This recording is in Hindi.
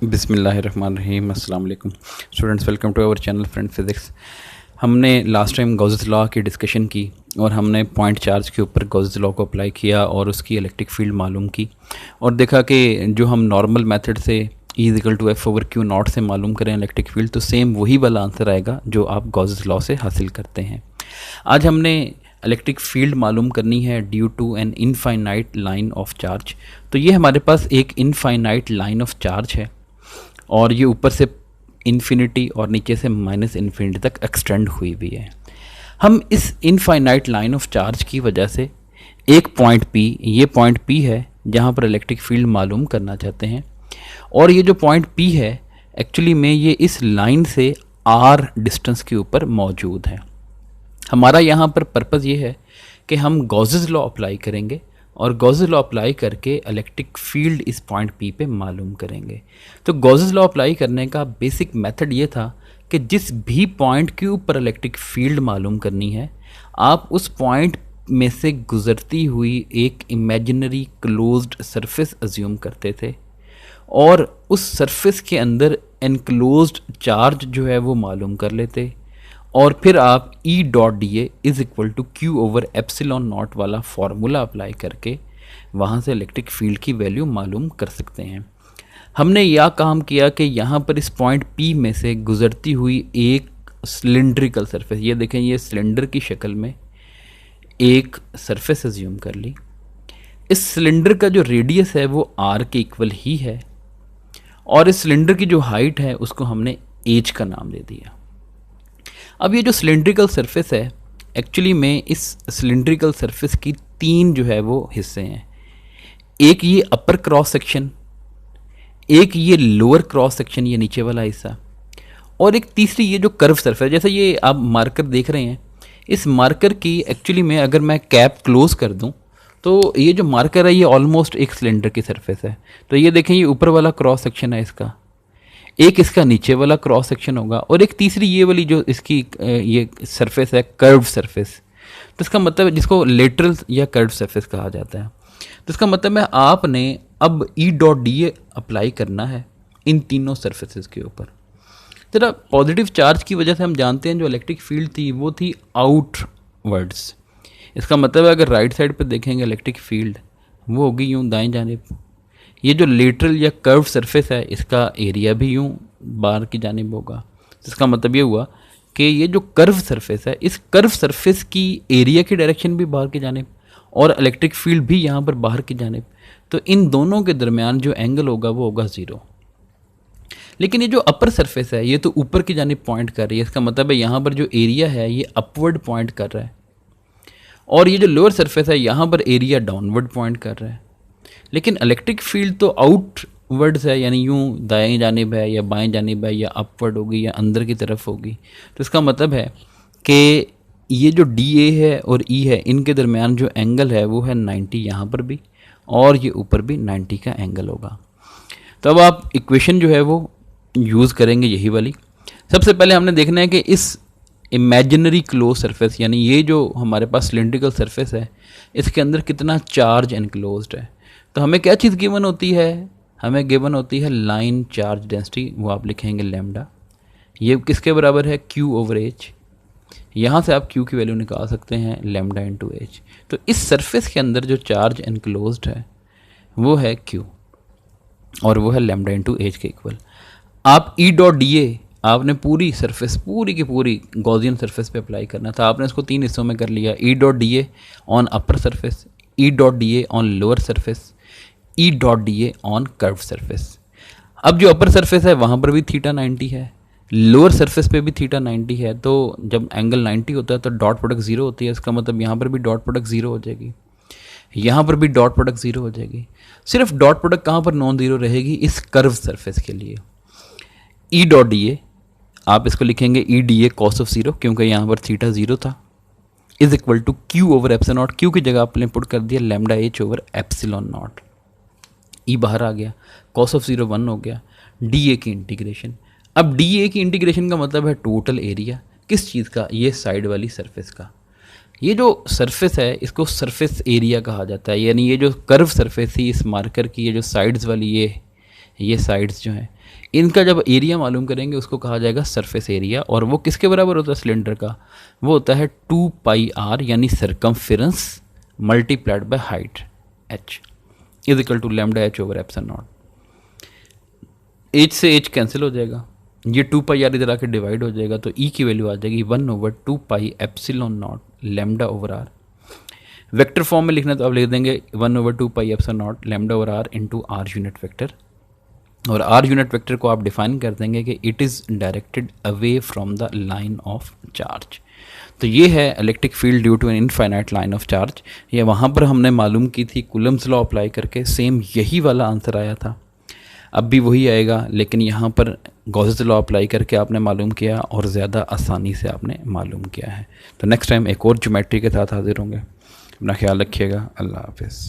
बिस्मिल्लाहिर्रहमानिर्रहीम। अस्सलाम वालेकुम students, welcome to our channel friend physics. हमने लास्ट टाइम गॉस लॉ की डिस्कशन की और हमने पॉइंट चार्ज के ऊपर गॉस लॉ को अप्लाई किया और उसकी इलेक्ट्रिक फील्ड मालूम की और देखा कि जो हम नॉर्मल मेथड से E=F/Q0 से मालूम करें इलेक्ट्रिक फील्ड, तो सेम वही वाला आंसर आएगा जो आप गॉस लॉ से हासिल करते हैं। आज हमने इलेक्ट्रिक फील्ड मालूम करनी है due to an infinite line of charge. तो ये हमारे पास एक इनफाइनाइट लाइन ऑफ चार्ज है और ये ऊपर से इन्फिनिटी और नीचे से माइनस इन्फिनिटी तक एक्सटेंड हुई हुई है। हम इस इनफाइनाइट लाइन ऑफ चार्ज की वजह से एक पॉइंट P, ये पॉइंट P है जहाँ पर इलेक्ट्रिक फील्ड मालूम करना चाहते हैं। और ये जो पॉइंट P है एक्चुअली में ये इस लाइन से R डिस्टेंस के ऊपर मौजूद है। हमारा यहाँ पर पर्पज़ ये है कि हम गॉस लॉ अप्लाई करेंगे और गॉस लॉ अप्लाई करके इलेक्ट्रिक फील्ड इस पॉइंट P पे मालूम करेंगे। तो गॉस लॉ अप्लाई करने का बेसिक मेथड ये था कि जिस भी पॉइंट के ऊपर इलेक्ट्रिक फील्ड मालूम करनी है, आप उस पॉइंट में से गुज़रती हुई एक इमेजिनरी क्लोज्ड सरफेस अज्यूम करते थे और उस सरफेस के अंदर एनक्लोज्ड चार्ज जो है वो मालूम कर लेते और फिर आप E.dA = Q/ε0 वाला फार्मूला अप्लाई करके वहाँ से इलेक्ट्रिक फील्ड की वैल्यू मालूम कर सकते हैं। हमने यह काम किया कि यहाँ पर इस पॉइंट P में से गुज़रती हुई एक सिलेंड्रिकल सरफेस, ये देखें ये सिलेंडर की शक्ल में एक सरफेस अज्यूम कर ली। इस सिलेंडर का जो रेडियस है वो R के इक्वल ही है और इस सिलेंडर की जो हाइट है उसको हमने H का नाम दे दिया। अब ये जो सिलेंड्रिकल सरफेस है एक्चुअली में इस सिलेंड्रिकल सरफेस की तीन जो है वो हिस्से हैं। एक ये अपर क्रॉस सेक्शन, एक ये लोअर क्रॉस सेक्शन, ये नीचे वाला हिस्सा, और एक तीसरी ये जो कर्व सरफेस। जैसे ये आप मार्कर देख रहे हैं, इस मार्कर की एक्चुअली में अगर मैं कैप क्लोज कर दूं तो ये जो मार्कर है ये ऑलमोस्ट एक सिलेंडर की सरफेस है। तो ये देखें ये ऊपर वाला क्रॉस सेक्शन है इसका, एक इसका नीचे वाला क्रॉस सेक्शन होगा और एक तीसरी ये वाली जो इसकी ये सरफेस है कर्व सरफेस। तो इसका मतलब जिसको लेटरल या कर्व सरफेस कहा जाता है। तो इसका मतलब है आपने अब E.dA अप्लाई करना है इन तीनों सरफेसेस के ऊपर। जरा पॉजिटिव चार्ज की वजह से हम जानते हैं जो इलेक्ट्रिक फील्ड थी वो थी आउटवर्ड्स। इसका मतलब है अगर राइट साइड पर देखेंगे इलेक्ट्रिक फील्ड वो होगी यूँ दाएं जानिब। ये जो लेटरल या कर्व सरफेस है इसका एरिया भी यूँ बाहर की जानिब होगा। इसका मतलब ये हुआ कि ये जो कर्व सरफेस है इस कर्व सरफेस की एरिया की डायरेक्शन भी बाहर की जानिब और इलेक्ट्रिक फील्ड भी यहाँ पर बाहर की जानिब। तो इन दोनों के दरमियान जो एंगल होगा वो होगा 0। लेकिन ये जो अपर सरफेस है ये तो ऊपर की जानिब पॉइंट कर रही है। इसका मतलब है यहाँ पर जो एरिया है ये अपवर्ड पॉइंट कर रहा है और ये जो लोअर सरफेस है यहाँ पर एरिया डाउनवर्ड पॉइंट कर रहा है। लेकिन इलेक्ट्रिक फील्ड तो आउटवर्ड्स है, यानी यूँ दाएं जानिब है या बाएं जानिब है या अपवर्ड होगी या अंदर की तरफ होगी। तो इसका मतलब है कि ये जो DA है और E है इनके दरमियान जो एंगल है वो है 90 यहाँ पर भी और ये ऊपर भी 90 का एंगल होगा। तो अब आप इक्वेशन जो है वो यूज़ करेंगे यही वाली। सबसे पहले हमने देखना है कि इस इमेजिनरी क्लोज सरफेस यानी ये जो हमारे पास सिलेंड्रिकल सरफेस है इसके अंदर कितना चार्ज एनक्लोज्ड है। तो हमें क्या चीज़ गिवन होती है, हमें गिवन होती है लाइन चार्ज डेंसिटी, वो आप लिखेंगे लैम्डा। ये किसके बराबर है Q/H। यहाँ से आप Q की वैल्यू निकाल सकते हैं लैम्डा × H। तो इस सरफेस के अंदर जो चार्ज एनक्लोज्ड है वो है Q और वो है लैम्डा × H के इक्वल। आप E.dA आपने पूरी सरफेस पूरी की पूरी गॉसियन सरफेस पे अप्लाई करना था। आपने इसको 3 हिस्सों में कर लिया, E.dA on upper surface, E.dA on lower surface, E.dA on curve surface. अब जो अपर सरफेस है वहाँ पर भी थीटा 90 है, लोअर सरफेस पे भी थीटा 90 है। तो जब एंगल 90 होता है तो डॉट प्रोडक्ट 0 होती है। इसका मतलब यहाँ पर भी डॉट प्रोडक्ट 0 हो जाएगी, यहाँ पर भी डॉट प्रोडक्ट 0 हो जाएगी। सिर्फ डॉट प्रोडक्ट कहाँ पर नॉन ज़ीरो रहेगी, इस कर्व सरफेस के लिए। E.dA आप इसको लिखेंगे E.dA cos of 0 क्योंकि यहाँ पर थीटा 0 था = Q/ε0। Q की जगह आपने पुट कर दिया लैम्डा H/ε0। E बाहर आ गया, cos of 0 1 हो गया। DA की इंटीग्रेशन, अब DA की इंटीग्रेशन का मतलब है टोटल एरिया किस चीज़ का, ये साइड वाली सरफेस का। ये जो सरफेस है इसको सरफेस एरिया कहा जाता है, यानी ये जो कर्व सरफेस थी इस मार्कर की, ये जो साइड्स वाली ये साइड्स जो हैं इनका जब एरिया मालूम करेंगे उसको कहा जाएगा सरफेस एरिया, और वो किसके बराबर होता है सिलेंडर का? वो होता है 2πr यानी circumference multiplied by height h is equal to lambda h over epsilon not. h से h कैंसिल हो जाएगा, ये 2πr इधर आके डिवाइड हो जाएगा, तो e की वैल्यू आ जाएगी 1/2π epsilon naught lambda over r। Vector form में लिखना तो आप लिख देंगे 1/2π epsilon naught lambda over r into r unit vector, और r यूनिट वेक्टर को आप डिफाइन कर देंगे कि it is directed away from the line of charge. तो ये है electric field due to an infinite line of charge. ये वहाँ पर हमने मालूम की थी कूलम्स लॉ अप्लाई करके, सेम यही वाला आंसर आया था, अब भी वही आएगा, लेकिन यहाँ पर गॉसेस लॉ अप्लाई करके आपने मालूम किया और ज़्यादा आसानी से आपने मालूम किया है। तो नेक्स्ट टाइम एक और ज्योमेट्री के साथ हाजिर होंगे। अपना ख्याल रखिएगा। अल्लाह हाफिज़।